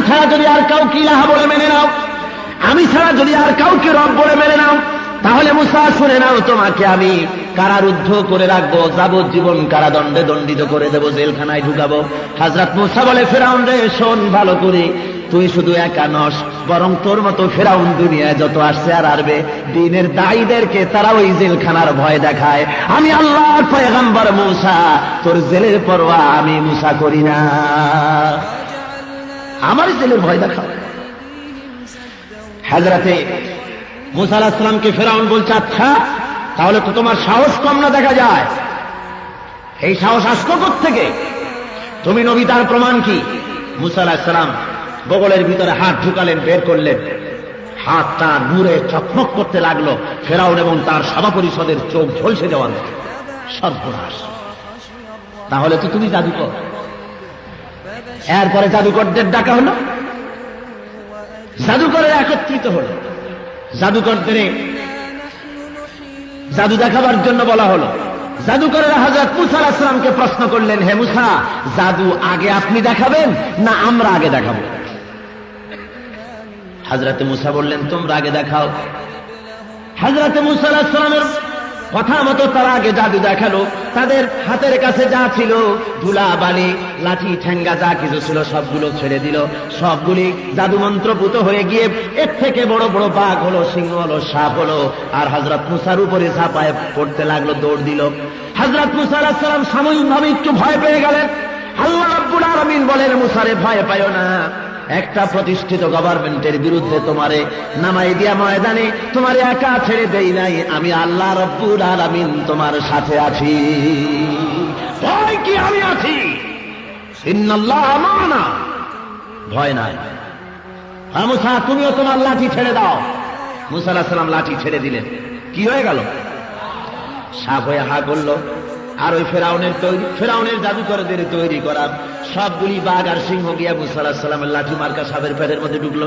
ছাড়া যদি আর কাউকে ইলাহা বলে মেনে নাও, আমি ছাড়া যদি আর কাউকে রব বলে মেনে নাও, তাহলে মুসা শুনে নাও, তোমাকে আমি কারারুদ্ধ করে রাখবো, যাবজ্জীবন কারাদণ্ডে দণ্ডিত করে দেবো, জেলখানায় ঢুকাবো। হযরত মুসা বলে, ফেরাউন রে শোন ভালো করে, তুই শুধু একা নস, বরং তোর মতো ফেরাউন দুনিয়ায় যত আসছে আর আসবে দ্বীনের দায়ীদেরকে তারা ওই জেলখানার ভয় দেখায়। আমি আল্লাহর পয়গম্বর মুসা, তোর জেলের পরোয়া আমি মুসা করি না, আমার জেলের ভয় দেখাও। হযরতে মুসা আলাইহিস সালামকে ফেরাউন বলছে, আচ্ছা তাহলে তো তোমার সাহস কম না দেখা যায়, এই সাহস আসলো কোত্থেকে? তুমি নবী, তার প্রমাণ কি? মুসা আলাইহিস সালাম বগলের ভিতরে হাত ঢুকালেন, বের করলেন, হাতটা নূরে চকমক করতে লাগলো। ফেরাউন এবং তার সভা পরিষদের চোখ ঝলসে যাওয়ার মতো। সর্বনাশ, তাহলে তো তুমি জাদুকর। এরপরে জাদুকরদের ডাকা হলো, জাদুকরের একত্রিত হলো, জাদুকরদের জাদু দেখাবার জন্য বলা হলো। জাদুকরেরা হযরত মুসা আলাইহিস সালামকে প্রশ্ন করলেন, হে মুসা, জাদু আগে আপনি দেখাবেন না আমরা আগে দেখাবো? হযরতে মুসা বললেন, তোমরা আগে দেখাও। হযরতে মুসা আলাইহিস সালামের কথা মতো তারা আগে জাদু দেখালো। তাদের হাতের কাছে যা ছিল, ধুলা বালি লাঠি ঠেঙ্গা যা কিছু ছিল, সবগুলো ছেড়ে দিল। সবগুলি জাদু মন্ত্রপুত হয়ে গিয়ে এর থেকে বড় বড় বাঘ হলো, সিংহ হলো, সাপ হলো, আর হযরত মুসার উপরে ঝাঁপায় পড়তে লাগলো, দৌড় দিল। হযরত মুসা আলাইহিস সালাম সাময়িকভাবে একটু ভয় পেয়ে গেলেন। আল্লাহ রাব্বুল আলামিন বলেন, মুসারে ভয় পাইও না, একটা প্রতিষ্ঠিত গভর্নমেন্টের বিরুদ্ধে তোমারে নামাই দিয়া ময়দানে তোমারে একা ছেড়ে দেই নাই, আমি আল্লাহ রাব্বুল আলামিন তোমার সাথে আছি। ভয় কি? আমি আছি। ইন্নাল্লাহ মা'ানা, ভয় নাই। হ্যাঁ মুসা, তুমিও তোমার লাঠি ছেড়ে দাও। মুসা আলাইহিস সালাম লাঠি ছেড়ে দিলেন। কি হয়ে গেল? সাপ হয়ে হা করলো। আর ওই ফেরাউনের জাদুকরদের তৈরি করা সবগুলি বাঘ আর সিংহ গিয়া মুসা আলাইহিস সালামের লাঠি মার্কা সাপের পেটের মধ্যে ঢুকলো।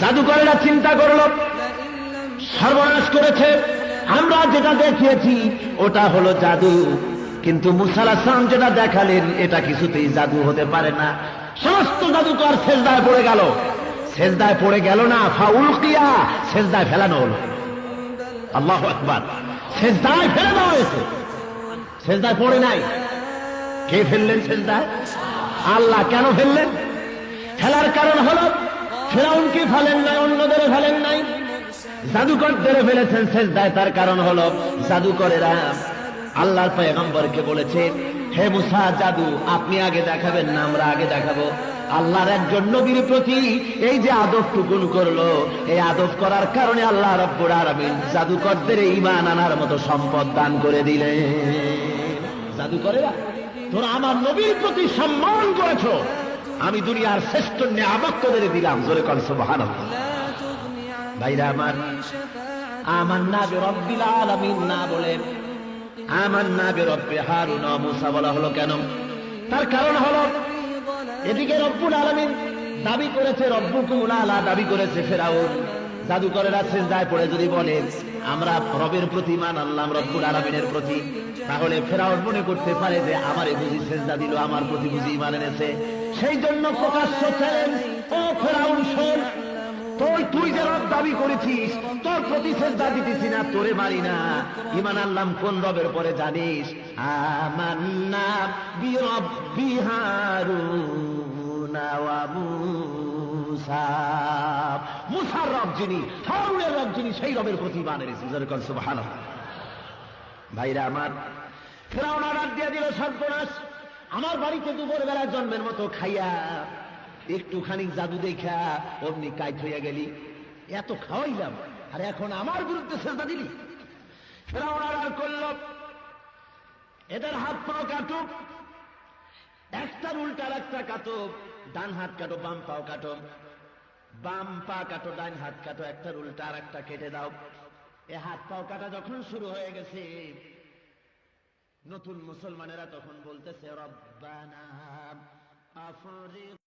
জাদুকরেরা চিন্তা করলো, সর্বনাশ করেছে, আমরা যেটা দেখিয়েছি ওটা হলো জাদু, কিন্তু মুসা আলাইহিস সালাম যেটা দেখালেন এটা কিছুতেই জাদু হতে পারে না। সমস্ত জাদুকর সেজদায় পড়ে গেল। সেজদায় পড়ে গেল না, ফাউলকিয়া, সেজদায় ফেলানো হলো। আল্লাহু আকবার, সেজদায় ফেলে দেওয়া হয়েছে, সেজদায় পড়ে নাই। কে ফেললেন সেজদায়? আল্লাহ। কেন ফেললেন? ফেলার কারণ হলো, ফেরাউনকে ফেলেন নাই, অন্যদের ফেলেন নাই, জাদুকরদের ফেলেছেন সেজদায়। তার কারণ হলো, জাদুকরেরা আল্লাহর পয়গম্বরকে বলেছে, হে মুসা, জাদু আপনি আগে দেখাবেন না আমরা আগে দেখাবো? আল্লাহর একজন নবীর প্রতি এই যে আদবটুকুন করলো, এই আদব করার কারণে আল্লাহ রাব্বুল আলামিন জাদুকরদের ঈমান আনার মতো সম্পদ দান করে দিলেন। জাদুকরেরা, তোরা আমার নবীর প্রতি সম্মান করেছো, আমি দুনিয়ার শ্রেষ্ঠ নিয়ামত তোদের দিলাম। জোরে কর সুবহানাল্লাহ। ভাইরা আমার, আমান্না বিরাব্বিল আলামিন না বলে আমান্না বিরাব্বি হারুন ওয়া মুসা বলা হলো কেন? তার কারণ হলো, এদিকে রব্বুল আলামিন দাবি করেছে, রব্বুকুল আলা দাবি করেছে ফেরাউন। জাদুকরেরা সেজদায় পড়ে যদি বলে আমরা রবের প্রতি ঈমান আনলাম, রব্বুল আলামিনের প্রতি, তাহলে ফেরাউন মনে করতে পারে যে আমারে বুঝি সেজদা দিল, আমার প্রতি বুঝি ঈমান এনেছে। সেই জন্য প্রকাশ্য চ্যালেঞ্জ, ও ফেরাউন শোন, তুই যে রব দাবি করেছিস, তোর প্রতি সেজদা দিতেছি না, তোরে মারি না, ঈমান আনলাম কোন রবের পরে জানিস? আমান্না বিরাব্বি হারুন ওয়া মুসা। মুসার রব যিনি, হারুনের রব যিনি, সেই রবের প্রতি ঈমান এনেছি। সুবহানাল্লাহ। ভাইরা আমার, ফেরাউন ডাক দিয়ে দিল, সর্বনাশ, আমার বাড়িতে দুপুর বেলা জন্মের মতো খাইয়া একটুখানি জাদু দেখা অমনি কাইট হইয়া গেলি, এত খাওয়াইলাম আর এখন আমার বিরুদ্ধে সেজদা দিলি? ফেরাউন আর করল, এদের হাত পাও কাটো, একটার উল্টা একটা কাটো, ডান হাত কাটো, বাম পাও কাটো, বাম পা কাটো, ডান হাত কাটো, একটার উল্টা আর একটা কেটে দাও। এ হাত পাও কাটা যখন শুরু হয়ে গেছে, নতুন মুসলমানেরা তখন বলতেছে, রব্বানা আফরিগ